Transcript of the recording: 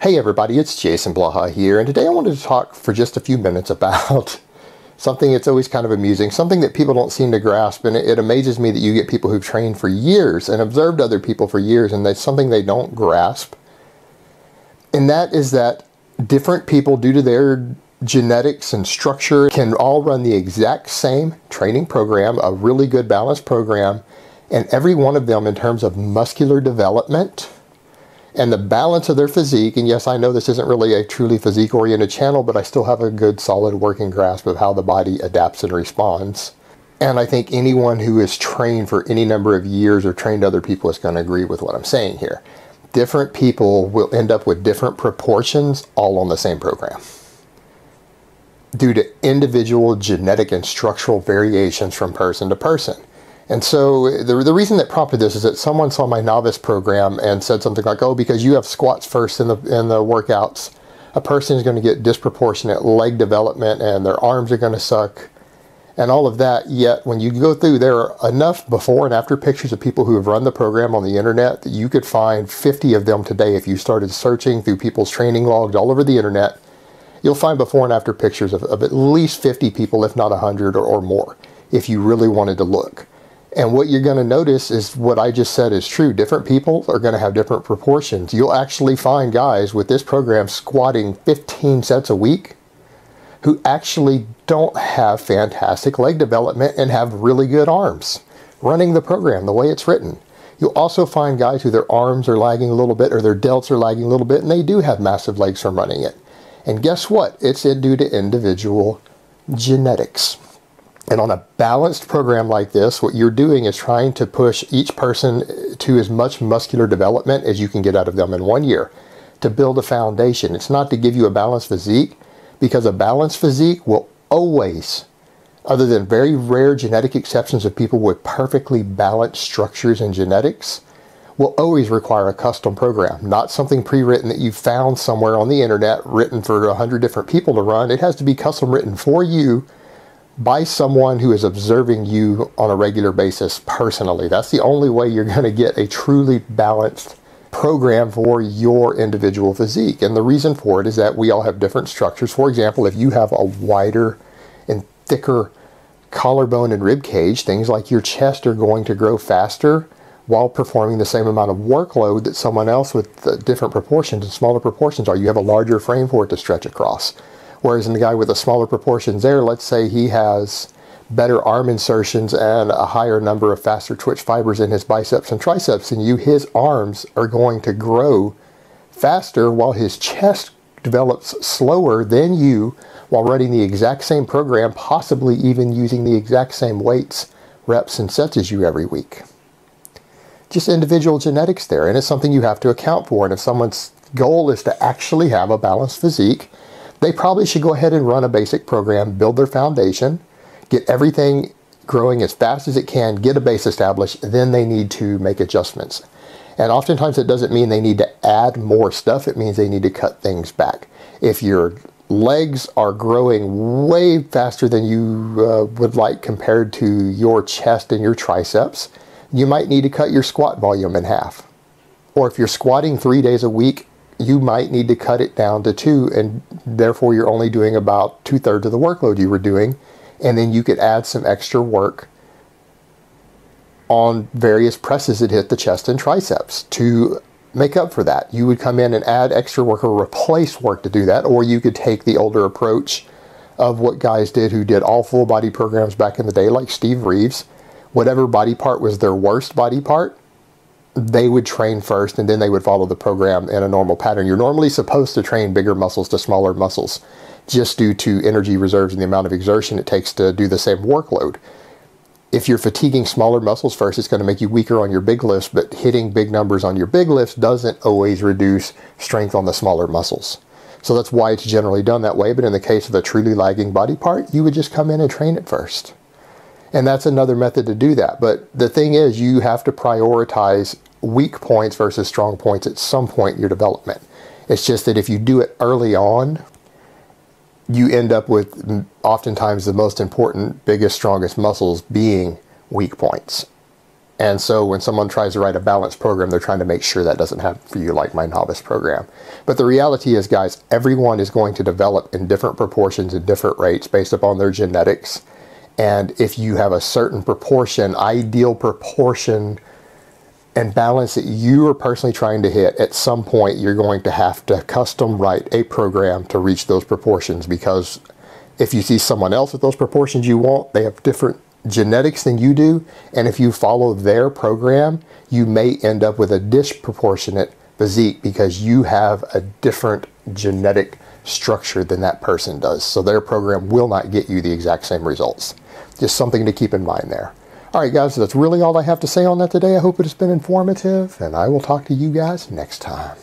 Hey everybody, it's Jason Blaha here, and today I wanted to talk for just a few minutes about something that's always kind of amusing, something that people don't seem to grasp, and it amazes me that you get people who've trained for years and observed other people for years, and that's something they don't grasp. And that is that different people, due to their genetics and structure, can all run the exact same training program, a really good balanced program, and every one of them in terms of muscular development and the balance of their physique. And yes, I know this isn't really a truly physique-oriented channel, but I still have a good solid working grasp of how the body adapts and responds. And I think anyone who is trained for any number of years or trained other people is going to agree with what I'm saying here. Different people will end up with different proportions all on the same program, due to individual genetic and structural variations from person to person. And so the reason that prompted this is that someone saw my novice program and said something like, oh, because you have squats first in the workouts, a person is going to get disproportionate leg development and their arms are going to suck and all of that. Yet when you go through, there are enough before and after pictures of people who have run the program on the internet that you could find 50 of them today. If you started searching through people's training logs all over the internet, you'll find before and after pictures of at least 50 people, if not 100 or more, if you really wanted to look. And what you're going to notice is what I just said is true. Different people are going to have different proportions. You'll actually find guys with this program squatting 15 sets a week who actually don't have fantastic leg development and have really good arms running the program the way it's written. You'll also find guys who their arms are lagging a little bit or their delts are lagging a little bit, and they do have massive legs from running it. And guess what? It's due to individual genetics. And on a balanced program like this, what you're doing is trying to push each person to as much muscular development as you can get out of them in 1 year to build a foundation. It's not to give you a balanced physique, because a balanced physique will always, other than very rare genetic exceptions of people with perfectly balanced structures and genetics, will always require a custom program, not something pre-written that you found somewhere on the internet written for 100 different people to run. It has to be custom written for you by someone who is observing you on a regular basis personally. That's the only way you're going to get a truly balanced program for your individual physique. And the reason for it is that we all have different structures. For example, if you have a wider and thicker collarbone and rib cage, things like your chest are going to grow faster while performing the same amount of workload that someone else with different proportions and smaller proportions are. You have a larger frame for it to stretch across. Whereas in the guy with the smaller proportions there, let's say he has better arm insertions and a higher number of faster twitch fibers in his biceps and triceps than you, his arms are going to grow faster while his chest develops slower than you while running the exact same program, possibly even using the exact same weights, reps, and sets as you every week. Just individual genetics there, and it's something you have to account for. And if someone's goal is to actually have a balanced physique, they probably should go ahead and run a basic program, build their foundation, get everything growing as fast as it can, get a base established, then they need to make adjustments. And oftentimes it doesn't mean they need to add more stuff, it means they need to cut things back. If your legs are growing way faster than you would like compared to your chest and your triceps, you might need to cut your squat volume in half. Or if you're squatting 3 days a week, you might need to cut it down to 2, and therefore you're only doing about 2/3 of the workload you were doing, and then you could add some extra work on various presses that hit the chest and triceps to make up for that. You would come in and add extra work or replace work to do that, or you could take the older approach of what guys did who did all full body programs back in the day, like Steve Reeves. Whatever body part was their worst body part, they would train first and then they would follow the program in a normal pattern. You're normally supposed to train bigger muscles to smaller muscles just due to energy reserves and the amount of exertion it takes to do the same workload. If you're fatiguing smaller muscles first, it's going to make you weaker on your big lifts, but hitting big numbers on your big lifts doesn't always reduce strength on the smaller muscles. So that's why it's generally done that way. But in the case of a truly lagging body part, you would just come in and train it first. And that's another method to do that. But the thing is, you have to prioritize weak points versus strong points at some point in your development. It's just that if you do it early on, you end up with oftentimes the most important, biggest, strongest muscles being weak points. And so when someone tries to write a balanced program, they're trying to make sure that doesn't happen for you, like my novice program. But the reality is, guys, everyone is going to develop in different proportions and different rates based upon their genetics. And if you have a certain proportion, ideal proportion and balance that you are personally trying to hit, at some point you're going to have to custom write a program to reach those proportions, because if you see someone else with those proportions you want, they have different genetics than you do, and if you follow their program, you may end up with a disproportionate physique because you have a different genetic structure than that person does. So their program will not get you the exact same results. Just something to keep in mind there. All right, guys, so that's really all I have to say on that today. I hope it has been informative, and I will talk to you guys next time.